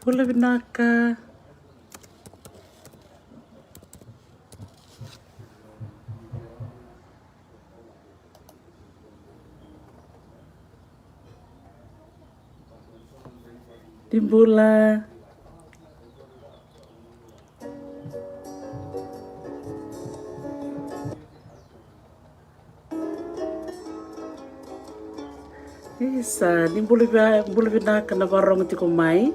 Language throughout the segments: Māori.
Pula binaka. Timbula. Isa, timbula binaka na barong tiko mai.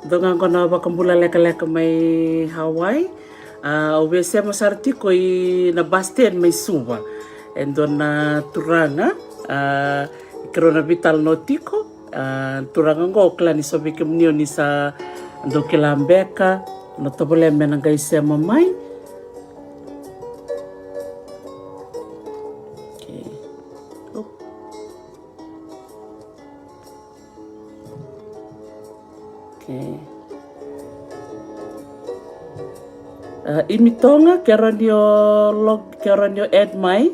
Dongan ko na bakambula leka-leka may Hawaii. Obese masarti ko na bastian may suba. Endo na turanga. Ikero na vital notiko. Turanga ngo klani sobi kemnio ni sa ndo kilambeka. No tabole menang gaise mamai. Okay. Oh. Okay. Imitonga keranio add mai.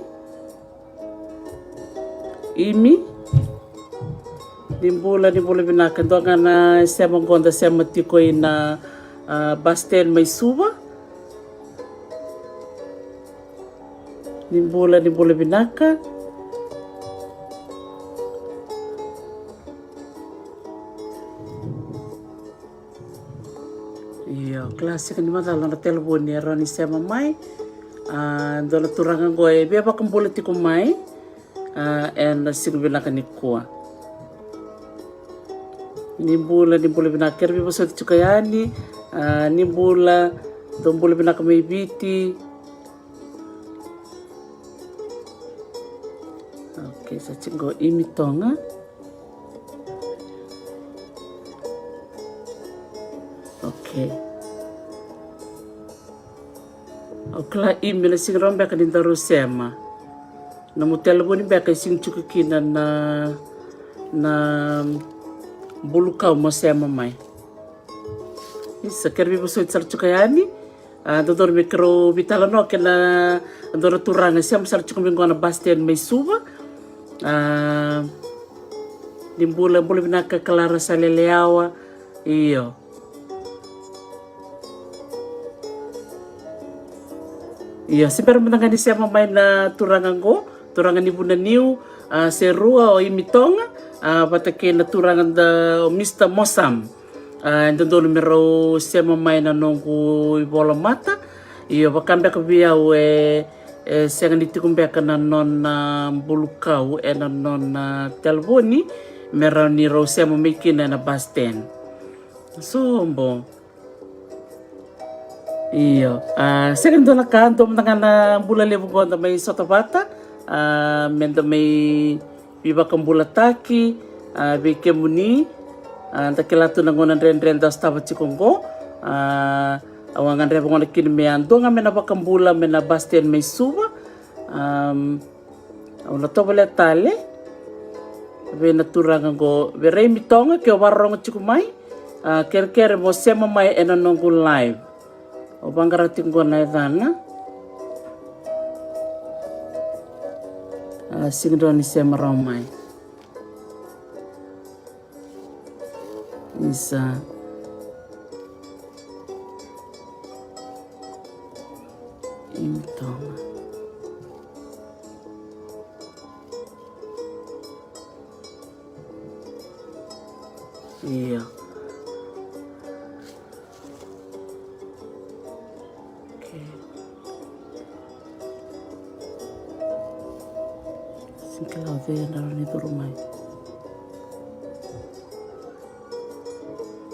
Imi dimbula binaka donga na sema gonda sema tiko ina basten mai suba. Dimbula binaka. Iyo, klase kan dimana na telepon ni Rani sema mai. Dola turanga goe beba kambula tiko mai. And binaka ni kuah. Nimbula binaka kerbi bosot chukayani. Nimbula dombula binaka may biti. Okay, sa chingo imitonga. Okay. Okla email sing rombe ka dintaro sema. Na mo telefoni beka sing chukukina na bulukaw mo sema mai. Isa kerbi boso itsar chukayani. Dodor mikro bitala no kena dodor turanga sema sar chukumingo na bastian may suba. Dimbula binaka Clara Saleleawa. Iyo. Iya, siper menangani siapa main na turangan go, turangan ibu na niu, serua o imitonga, patake na turangan da Mr. Mosam. Ito doon mero siapa main na nongku ibola mata, iya bakambe kabia we sengan ditikumbe na non bulukau na non telefoni, mero ni ro siapa mikin na basten. So bo. Iyo. Segundo na kanto na bula levo gonda may sotobata. Menda may biba kang bulataki. Bike muni. Takilato na ngonan ren das tabat si Kongo. Awangan revo ngona kinmeando nga mena bakang bula mena bastian may suba. Awala to bale tale. Be naturangan go. Be mitonga ke warong chikumai. Ker mo sema mai enanongo live. O bangarating ko na idana. Sigdo ni siya maramay. Isa. Intoma. Iya. Kalau dia naruh itu rumah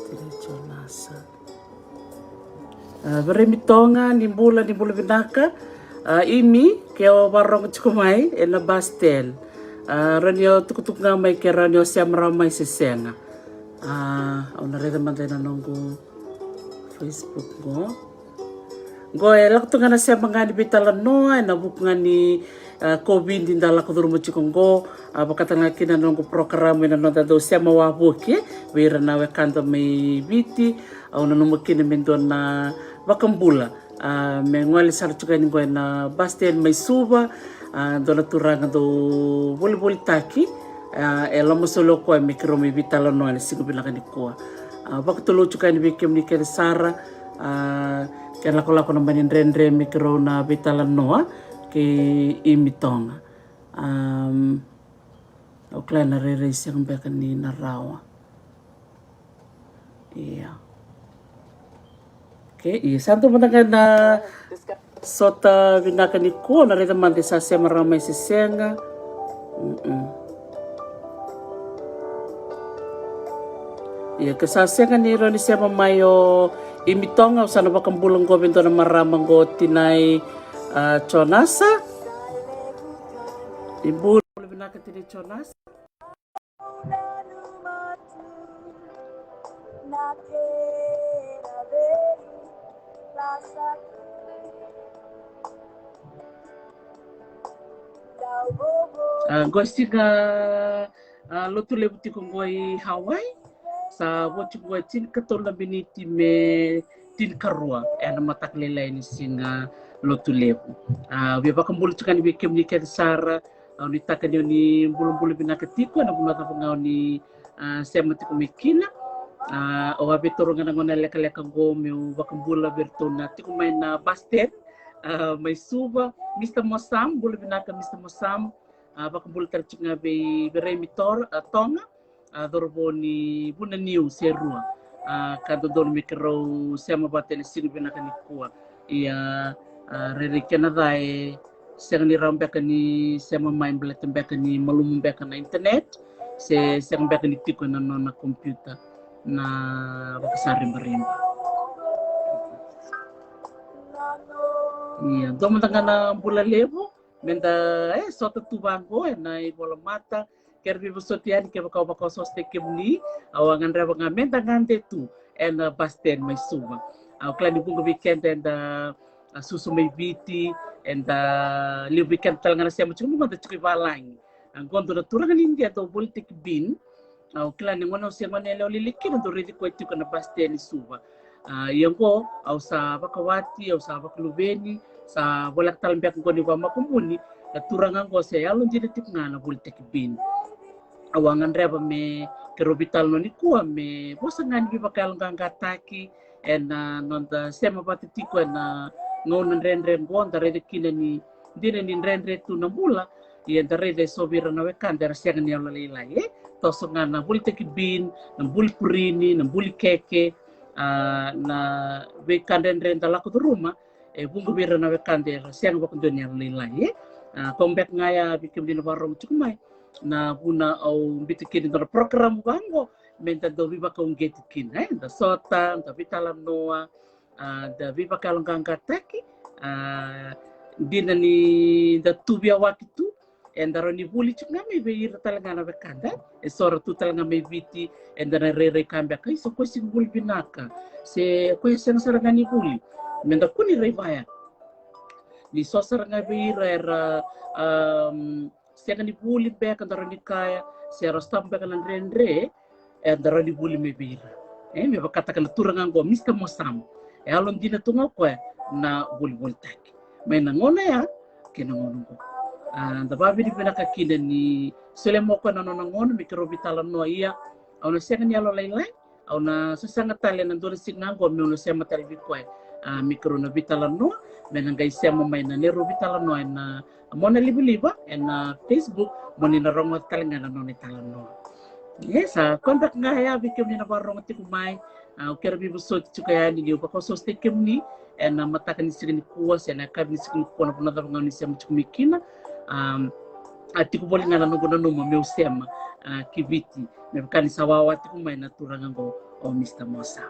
tidak jonasa. Beremitonga nimbula binaka. Imi kaya warong chukumai ena bastel. Ranyo tukutuk ngamai kaya ranyo siya maramay sisenga. Ako narita man tayo na nunggu Facebook ko. Goy lakto nga na siya mga nibitalan no ay nabuk nga ni COVID din dala ko dulu Kongo bakatanga kina nongo program na nonda do siya mawabuke wira na kanto may biti au na numukina mendo na bakambula mengwali sar chuka ni na bastian may suba do na turanga do boli taki ela musolo ko mikro mi vitala no ni sigo bila kani ko waktu lu cukai ni bikim ni ken sara kena lako na manin rendre mikro na vitala no ke imitonga o klana rere siang beka ni narawa iya iya santo manakan na sota vinaka ni ko na reta mante sa sema ramai sisenga iya kesasenga ni roni sema mayo imitonga usana bakambulang ko bento na maramang go tinay chonasa ibu vinaka tini chonasa gosti ga lotu lebuti ko ngoi Hawaii sa wati ko tin katol na biniti me tin karua na matak lelai ni singa lotu lebu we ba kambul tukan we kem ni ket sara ni takan ni bulu-bulu binakatiko na bunata ngau ni semati ko mikina o abi torungan ngona leka-leka gome o bakambula bertona tiko may na basket may suba Mr. Mosam bulu binaka Mr. Mosam bakambul tarchuk nga be remitor tonga dorbo ni buna niu serua kado don mikro sema batel sigu binaka ni kuwa ia rere Canada seng ni rambeka ni sema main beletem beka ni malum beka na internet seng beka ni tiko na komputer na bakasari marimba iya dom tangana bula levo menda sota tubango na bola mata kerbi bosotian ke bakau soste kemni awangan reba ngamenta ngante tu basten mai suma klani bunga weekend susu mai biti liu weekend talangana siya macam mana cukup balang gondo na turang India to politik bin klani ngono siya mana leo lilikin untuk redi ko itu kana basten suba yang ko sa bakawati sa baklubeni sa bolak talambek ko ni ba makumpuni turangan ko siya alon jadi tip ngana politik bin awangan reba me kerobital no ni kuwa me bosangan bi bakal ngangkataki nonda sema patitiko ngonan rendre bonda rede kinani dine ni rendre tu na mula ia rede sobira na wekan der siang ni ala lelai to songana politik bin na bul purini na bul keke na wekan rendre laku tu rumah bungu bira na wekan der siang bakun dunia lelai kombek ngaya bikin di warung cukumai na buna au bitikin do program bango menta do viva ka ungetikin da sota da vitalam noa da viva ka langkataki dina ni da tubia wakitu endaro ni buli chungame be ir talangana bekanda sora tu talangame viti endara rere kambia kai so kosi bul binaka se ko sen sarangani buli menta kuni revaya ni sosaranga be ir siaga ni buli beka ndaro ni kaya siara stam beka nan rendre ndaro ni buli me bira me bakata kana turangan go Mr. Mosam alon dina tunga ko na buli taki me na ngona ya kena ngono ko da babi di bena kakina ni sele mo ko na ngona mikro vitala no ia ona siaga ni alo lai ona susanga tale nan do singa go me ono sema tale ko mikro na vitala no me na ngai sema mai na nero vitala no na mona liba Facebook moni na rongo talangana no ni talano yes kontak nga ya bikem ni na barong tikumai kerbi busot chukaya ni yo ko soste kemni matakan ni signi kuwas na kabni signi ko na puna ngani sem chukumikina atiku boli ngana no gono no meu sema kiviti me kani sawawa tikumai na turanga go o Mr. Mosa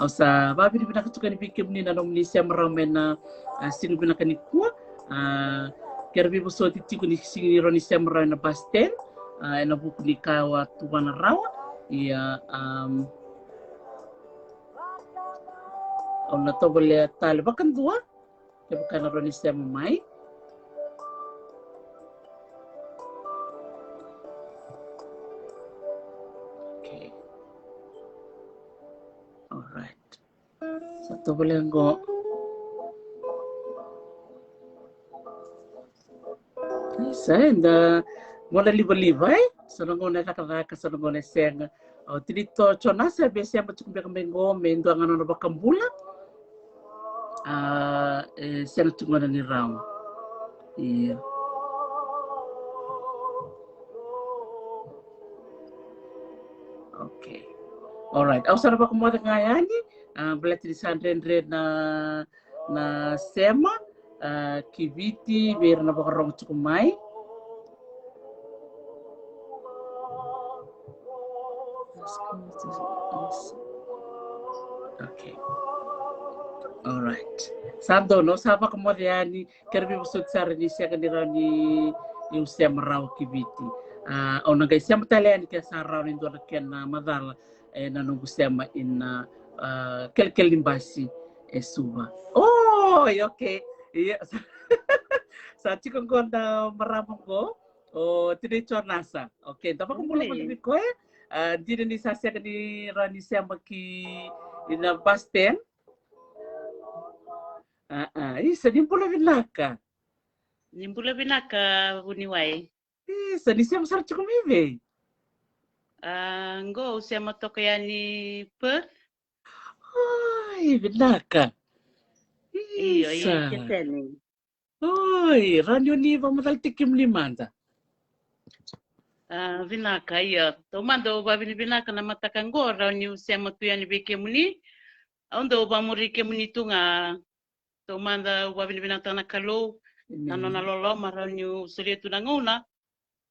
sa babi di binaka ni bikim ni na nomni siya marame na sino binaka ni kuwa kerbi buso titiku ni singi roni siya marame na basten na buku ni kawa tuwana rawa iya na to boleh tali bakan dua bukan roni siya mamai satu boleh go saya Ngona liba-liba sono ngona raka-raka sono ngona senga. Tinito chonasa besi amba chukumbia ngome ndo angano no bakambula. Senga chungona ni rao. Iya. Okay. Alright. Au sana pa kumota ngayani. Belati di sandrendre na sema. Kiviti biar na bakarong chukumai. Okay. Alright. Santo no sapa kemudian kerbi busut sar ni sia kanira ni usia merau kibiti. Ona guys yang talian ke sarau ni dona ken madala na nungu sema in kel limbasi suba. Oh, okay. Iya. Sa chikon konda maramo ko. Oh, tini chornasa. Okay, tapa kumula mo ni ko di ni sasya ni rani sema ki ina basten. Isa nimpula vinaka. Nimpula vinaka uniwai. Isa ni siya masarap chukong mibe. Ngo siya matoka yani Perth. Ay, vinaka. Iyo, yung kiteni. Oy, ranyo ni mamadal tikim limanda. Vinaka, iyo. Tomando ba vinaka na matakan go, ranyo siya matuyani beke muni. Ondo ba murike muni tunga. Tomanda ba vinaka na kalo. Nano na lolo maranyo sulia tunanguna.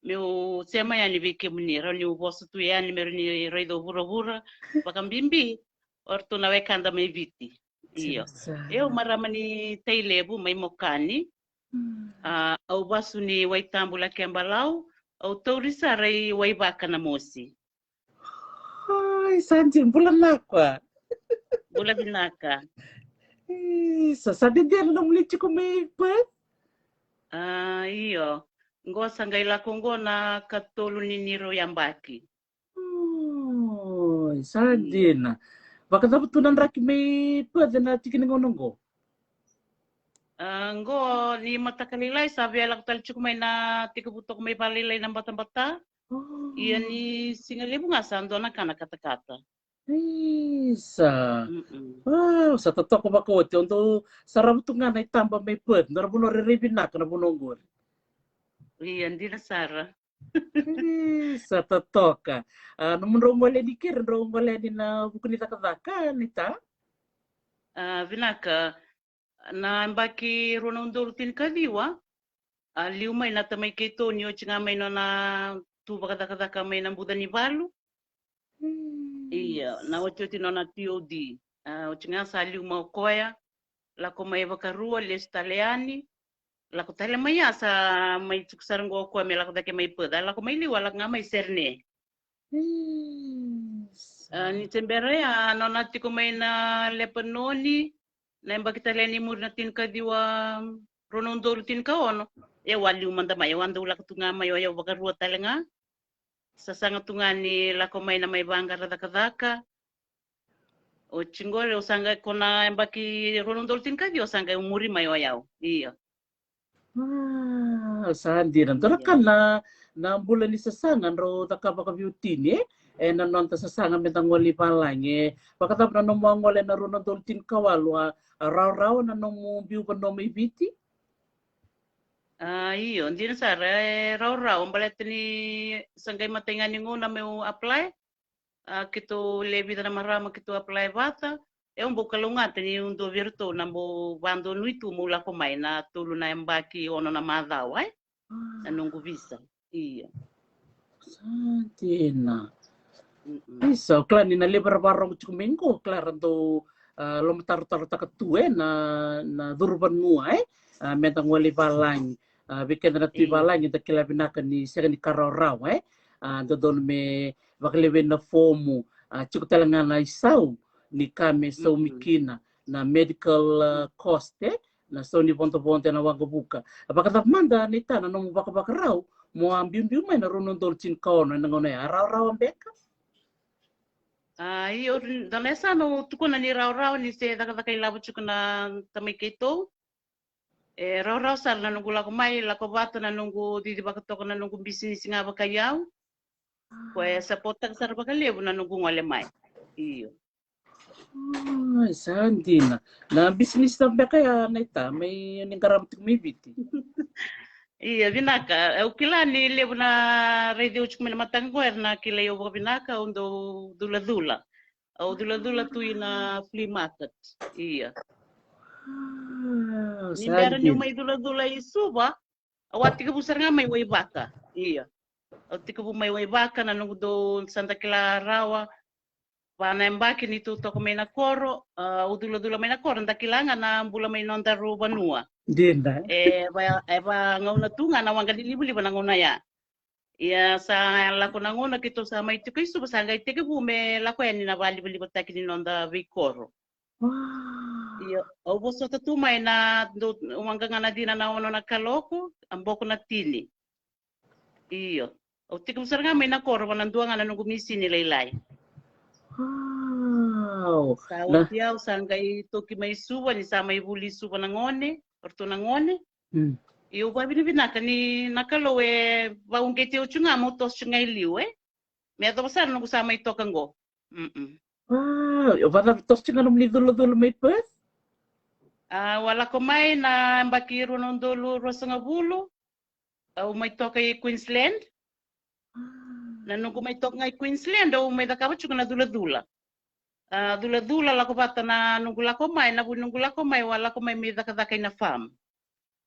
Meu sema yani beke muni. Ranyo bosu tu yani merni reido bura-bura. Bakambimbi. Orto na wekanda may viti. Iyo. Eu maramani teilebu may mokani. Au basu ni waitambula kembalau. Au taurisa rai waibaka na mosi. Ay, sanjin bulan nakwa. Bula binaka. Sasadi dia na muli chiko may pet? Iyo. Ngo sangaila kongo na katolu ni niro yambaki. Oh, sadina. Baka dapat tunan raki may pet na chikin ngonongo. Ngo ni matakalilay sabi alak tal chukumay na tikabutok may palilay ng bata-bata. Iyan ni singalibu nga sando na kata-kata. Isa. Wow, sa totoo ko makote. Untuk sarap ito nga na itamba may pet. Narabuno riribin na ka na bunonggol. Iyan, di na Sara. Sa totoo ka. Namun rongwale ni Kir, rongwale ni na buku nita kadaka, nita? Vinaka, na mbaki ronondol tin kadiwa, liumay na tamay kay Tonyo, tsinga may no na tuba kadaka may ng Buda ni Balu. Iya, na wacho tino na TOD. Tsinga sa liuma koya, lako may bakarua, les taliani, lako talamaya sa may tsuksarang ko may lako dake may pada, lako may liwa, lako nga may serne. Ni tembere, no nati ko may na lepanoni, na yung bakit aleni mo natin ka diwa ronondol tin ka ono. E wali umanda may wanda ula katunga may ayaw bakaruwa talaga. Sa sanga tunga ni lako may na may bangga radaka-daka. O chingore o sanga ko na yung baki ronondol tin ka diwa sanga umuri may ayaw. Iyo. Sandi nan tora kan na bulan ni sasangan ro takapa beauty ni nanon ta sasangan metang wali palange pakatap na nomong wala na runon doltin kawalu raw na nomu biu panomi biti. Iyo, hindi na Sara, raw balet ni sanggay matingan yung una may apply. Kito lebi na marama kito apply bata. Yung bukalungat ni yung do virtu na mo bando nuitu mula kumay na tulo na yung baki ono na madaw ay. Anong visa. Iya. Santina. Isa, klan ni na libar barong chumingo, klan do lomatar-tar takatue na durban muay, metang wali balang. Bikin na tibalang yung dakila binakan ni siya ni kararaw dodon me baklewin na fomu chuk talaga na isaw ni kami so mikina na medical cost na so ni ponto-ponto na wagabuka apakatap manda nita na nung baka raw mo ambium may narunon dolcin kaon na ngono araw-raw ang beka. Iyo danesa no tuko na ni raw ni se daga kay labo chuk na tamay kito. Rau sar na nungu lako mai, lako bata na nungu didi bakatoko na nungu bisnis nga baka yau. Koe sa potang sar baka lebu na nungu ngole mai. Iyo. Sandina. Na bisnis sampai kaya naita, may ningkaram may biti. Iya, binaka. Ukila ni lebu na radio chukumi na matanggoer na kila yo baka binaka undo dula-dula. O dula-dula tu na flea market. Iya. Nimberan yung may dula-dula isuba, awati ka busar nga may way baka. Iya. Awati ka bu may way baka na nung do Santa Clara Rawa, panembaki ni tuto ko may nakoro, udula-dula may nakoro, ndakilangan na bula may nondaru banua. Dinda. Ba ngauna tunga na wangga dilibuli ba nanguna ya. Iya sa lako nanguna kito sa may tiko isuba sa ngay tike bu me lako yan na bali-bali ba taki ni nonda vikoro. Iyo, au boso tatumay na umangga nga na dina na ono na kaloko, ang boko na tili. Iyo. O tikum sar nga may nakoro manandua nga na nung gumisi ni Laylay. Wow. Sa watiyaw sa ngay toki may suwa ni sa may buli suwa ng one, orto ng one. Iyo ba binibinaka ni nakalo baung kiti uchu nga mo tos ngay liwe. May ato pasar nung kusama ito kanggo. Wow, wala tos nga nung nidulo-dulo may pes? Wala ko may na mbakiro ng dolo rosa nga bulo. May to kay Queensland. Na nung may to kay Queensland, may dakabat yung na dula-dula. Dula-dula lako bata na nung lako may, na nung lako may, wala ko may dakadakay na farm.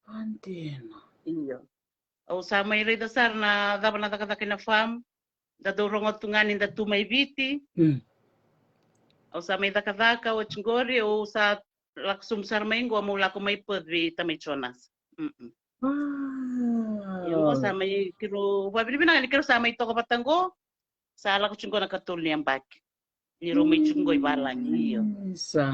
Andina. Iyo. O sa may redasar na dapat na dakadakay na farm, dadurong at tunganin da tumay biti. O sa may dakadaka o chingori, o sa laksumsar mainggo, mula ko may podvi tamay chonas. Yung sa may kiro, wabili na ni kiro sa may toko patanggo, sa ala ko chinggo nakatul niyang bak. Ni rumay chinggo ibalang iyo. Sa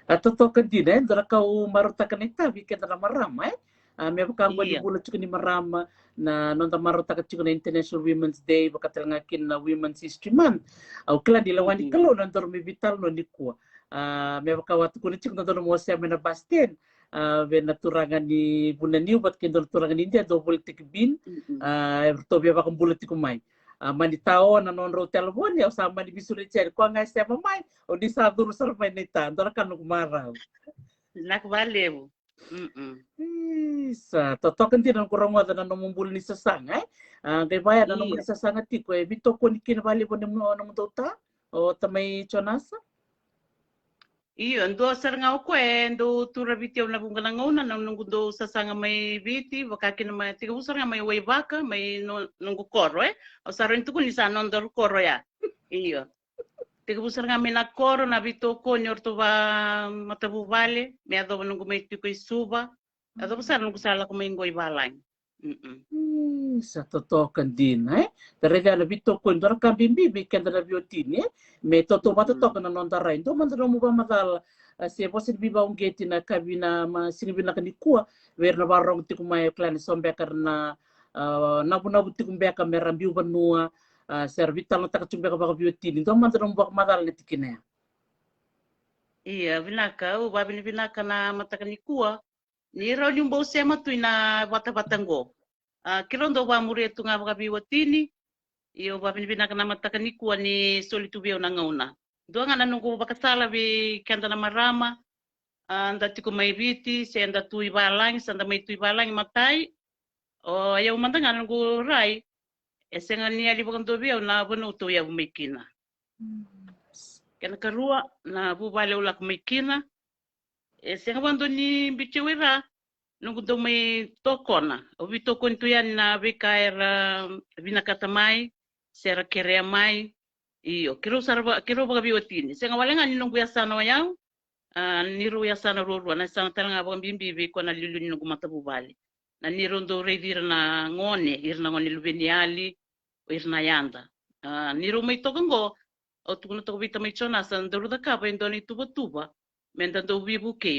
totoo ka din dara ka maruta ka nita bikin dara marama may bakang di bulat juga ni marama na nonta maruta ka juga na International Women's Day baka ngakin na Women's History Month au kala di lawan di kalau nontor mi vital no di kuwa may baka watu ko ni juga nontor mo siya na Bastien na turangan ni bulan niu bat kendor turangan India do politik bin to biya bakang bulat ko may manitao na non rotel bon ya sama di bisuri cer ko nga siya mamay o di sa duro sar may nita ndara kan kumaraw nak valeu sa totokan din ang kurang wada na namumbul ni sasanga kay baya na namumbul ni sasanga ti ko bito ko ni kinabali po nimo na mutota o tamay chonasa. Iyo, ando sar nga ko ando tura biti na bunga na ngona nang do sasanga may biti baka kinama tiga usar nga may way baka may nunggu koro o saron tu kun isa nondor koro ya. Iyo. Tiga usar nga may nakoro na bito ko nyor to ba matabu vale me ado nunggu may tiko isuba. Ado usar nunggu sala ko may ngoy balang. Sa totokan din Talaga na bito ko ndara ka bimbi bikin dara biotini me toto matotok na nondara ndo mandara mo ba madal se bosin biba ungeti na kabina ma sinibi na kanikua wer na barong ti kumay klan sombe karna nabu ti kumbeka merambi banua servital na takachumbe ka baka biotini ndo mandara mo ba madal ni tikine. Iya, binaka o babi ni binaka na matakanikua ni raw yung bo sema tu na bata-batango. Kirondo ba muri tu nga baka biwatini iyo babi ni binaka na matakanikua ni solitubio na ngauna. Do nga nanungko bakasala bi kanda na marama andati ko may biti se anda tu ibalang sanda may tu ibalang matay o ayaw manda nga nungko rai ese nga niya libang dobio na bunu tu ya umikina. Kena karua na bubale ula kumikina ese nga bando ni bichewira nungko do may tokona o bitokon tu yan na bikaira binakatamay sera kereamay iyo kiro baga biwatini senga walenga ni nunggu yasana wayang niru yasana rurwa na sana talanga baga bimbi ko na lilu ni nunggu matabu bali na niru ndo redir na ngone irna ngone lubeniali o irna yanda niru may tokango o tukuna to bita may chona san doru da kapa indoni tuba menda do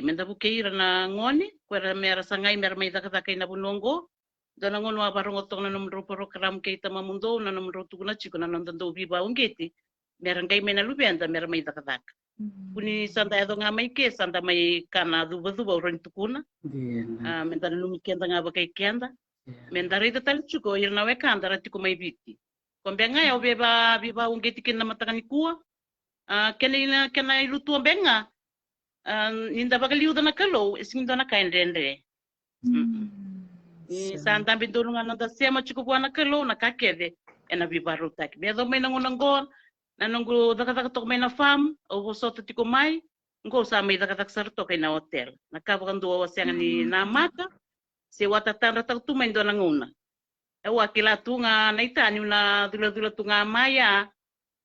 menda buke irna ngone kwera mera sangai mera may dakataka ina bunongo dana ngono abarong otong na numero program kay tamamundo na numero tukuna chiko na nandando biba ungeti Meron kay mena lubenda, meron may dakadak. Kuni santa edo nga may ke, santa may kana duba-duba uron tukuna. Menda lumikenda nga ba kay kenda. Menda rita tali chuko, irna we kanda rati ko may biti. Kombe nga yaw biba ungeti kin na matakani kuwa. Kena ilutu benga. Ninda bagaliuda na kalo, isinda na kaindendre. Santa bindulungan na dasema chuko buana kalo na kakede. Ena bibaru tak. Bedo may nangunanggon. Nanunggu dakatok may na farm, o soto tiko may, ngo sa may dakatak sarto kay na hotel. Nakabakan duwa wasyangan ni namaka, si watatan ratang tumay do nanguna. Ewa kila tu nga naitani na dula-dula tu nga maya,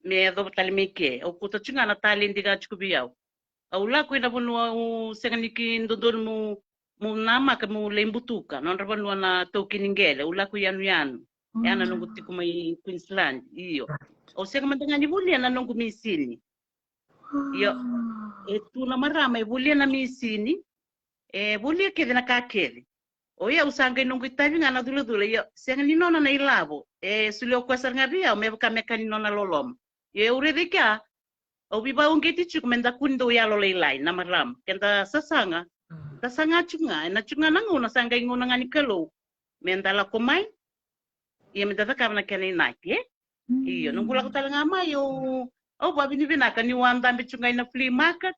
me do talimike, o puta chunga na talin diga chukubiyaw. Aula ko na bunu sengan niki ndodon mu namaka mu lembutuka, non raban na tokiningele, ula ko yanu. Yana nunggu tiko may Queensland, iyo. O siya ka mandangan ni Bulia na nung gumisini. Yo, tu na marama, Bulia na misini, Bulia kede na kakede. O ya usanga nung itabi nga na dula-dula, yo, siya nga ninona na ilabo, sulio kwasar nga ria, o meba meka ninona lolom. Yo, urede kya, o biba ungeti chuk, menda kundo ya lolailay, na maram. Kenda sasanga, tasanga chunga, na chunga nanguna, sanga inguna nga ni kalo, menda la kumay, iya menda takam na kya na inaki, Iyo, nung gula ko talaga mayo. Oh, babi ni binaka ni wanda ambit na flea market.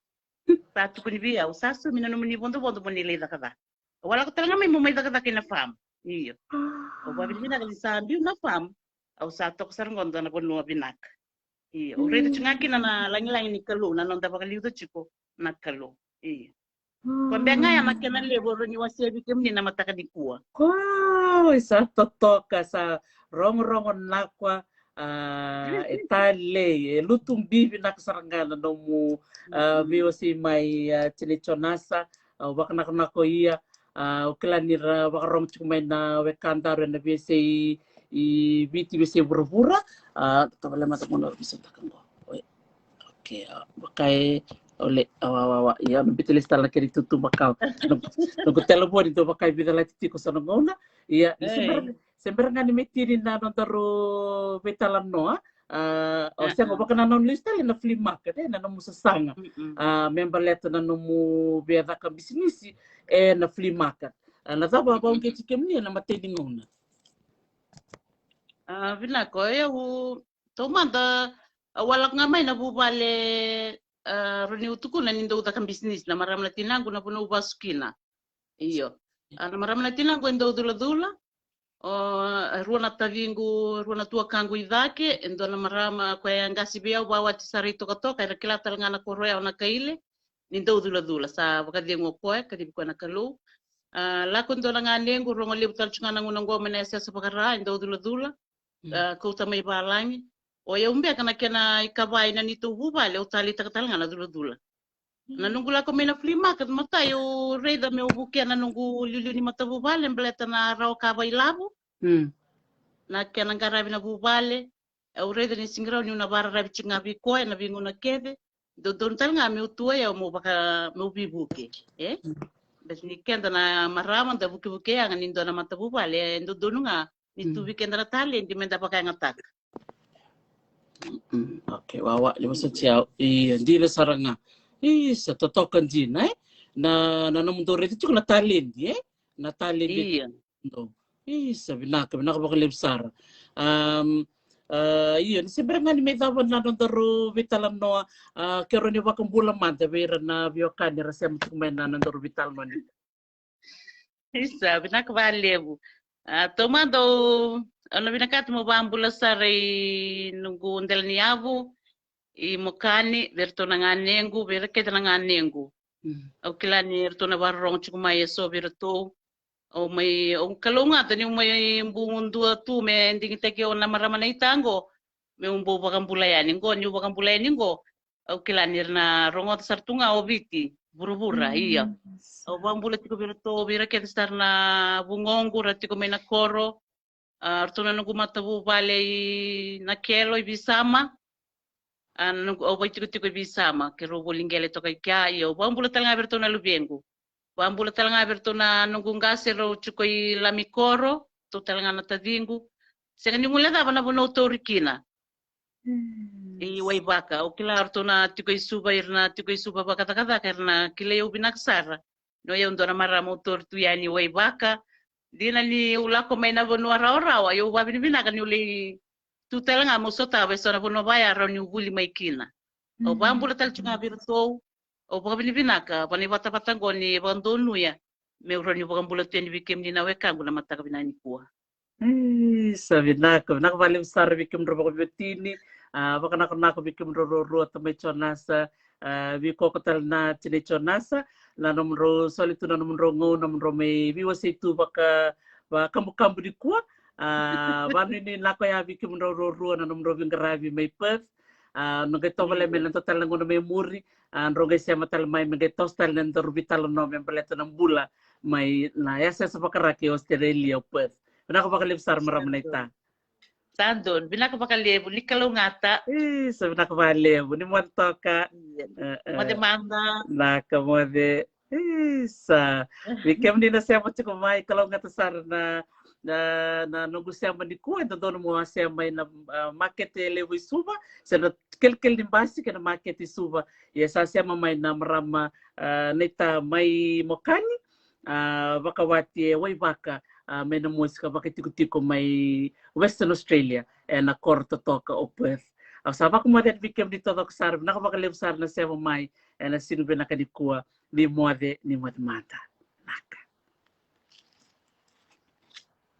Satu ko ni biya, usaso minano ni bondo mo nilay kada. Wala ko talaga may mumay kada kina farm. Iyo. Oh, babi ni binaka ni sabi na farm. Au sato ko sarngonda na puno binaka. Iyo. O redo chunga kina na langi ni kalo na nonda bakaliuto chiko na kalo. Iyo. Kwambia nga ya makina lebo ni wasiabi kemni na mataka ni kuwa. Wow, isa totoka sa rong-rongon nakwa. Itale lutung bibi na kasarangana no mu biyo si may chinichonasa wakana ko iya ukilanira wakarom chumay na wekanda ren na bisi i biti bisi burbura tabala mata mo na bisa takan ko okay bakay ole awawa ya bitilis tala kiri tutu bakaw nung telepon ito bakay bidala tiko sa ngona iya Sembra nga ni metiri na nondaro betalan noa, o siya ngo baka na non lista na flea market na nomu sasanga, member leto na nomu biada ka bisnis na flea market. Na taba ba unke chikem ni na mateding ngona. Vina ko tomanda walak nga may nabubale roni utuko na nindo utakang bisnis na maram na tinango na puno ubasukina. Iyo. Na maram na tinango ndo dula-dula. Ruana tavingu ruana tua kangu idake endo na marama kwa ngasi bia bawa tisari toka ira kila talanga na koroya na kaile nindo dula sa wakadi ngo koe kadi ko na kalu la kundo na nganengu rongo libu talchunga na ngunongo mena esa pakara ndo dula ko tamay balangi o ya umbe kana kena ikabai na nitu hubale utali talanga na dula na nungu la ko mena flea market matayo reda me ubukia na nungu lilu ni matabubale mbleta na rao kabai labu na kena ngarabi na bubale o reda ni singrao ni una bara rabi chingabi koe na bingu na kede do tal nga me utua ya mo baka me ubibuke bes ni kenda na marama da buke yang ni do na matabubale ndo donu nga ni tubi kenda na tali ndi menda baka ngatak. Okay, wawa lima sa chiao hindi na saranga sa totokan din na namundo rito chuk na talin na talin Iya. no sabi na bakalimsar iyon siyempre nga ni may dawan na nandaro vitalam no kero ni wakang bulang man tabi na biyokan ni rasya mo chuk may na nandaro vital no ni Isa binakabalebu tomando ano binakat mo ba ang bulasari nunggu ndel niabu I mokani verto na nganengu verketa na nganengu au kilani verto na barrong chukuma yeso verto o may o kalunga tani may bungundu tu me nding teke na marama na itango me umbo bakang bulayan ngo nyu bakang bulayan ngo au kilani na rongot sartunga o biti burubura iya o bang bulat ko verto verketa star na bungongu ratiko me na koro arto na nungu matabu bale na kelo ibisama o vai tiku bisama ke robo lingele to kai kya yo bambula talanga berto na lubengu bambula talanga berto na nungungase ro chukoi lamikoro to talanga na tadingu senga ni muleda bana bono torikina I Waibaka, o kila arto na tiko isuba irna tiko isuba bakata-kata karena kila eu binaksara. No eu ndona mara motor tu yani Waibaka. Dina ni ulako may na bono araw-araw, eu babini binaka ni uli tutela nga mo sota beso na bono baya araw ni ubuli may kina. O bambula tal chunga birto, o babini binaka, pani bata-batango ni bandonu ya. Meuro ni bambula tu ni bikim ni nawekango na mataka binani kuwa. Sabi nako balik besar bikin robo betini, baka nako bikin ro atau chonasa, biko kotal na cine chonasa, la nomro solitu na nomro ngo nomro me biwas itu baka kambu di kuah, banu ini nako ya bikin ro na nomro bingarabi me pef, nungke tobale melan total ngono me muri, roge sia matal mai mege tostal nan torbital no me peleto nam bula, mai na ya saya sepakaraki Australia pef. Binaka pa kalipsar maram na ita. Sandon, binaka pa kalebu, ni kalungata. Sa binaka pa kalebu, ni mo toka. Mademanda. Naka mo de. Sa. Bikem din na siya mo tsiko may kalungata sar na nunggu siya man di kuha. Ito doon mo siya may na market lebu isuba. Sa na kel din basi ka na market isuba. Sa siya mamay na marama nita may mokani. Baka wati Waibaka. May na musika bakit tiko may Western Australia na korto toka o Perth. Sabak mo dat bikem dito tok sar nakabakalip sar na siya may na sinubi na kadikua ni mo mata. Naka.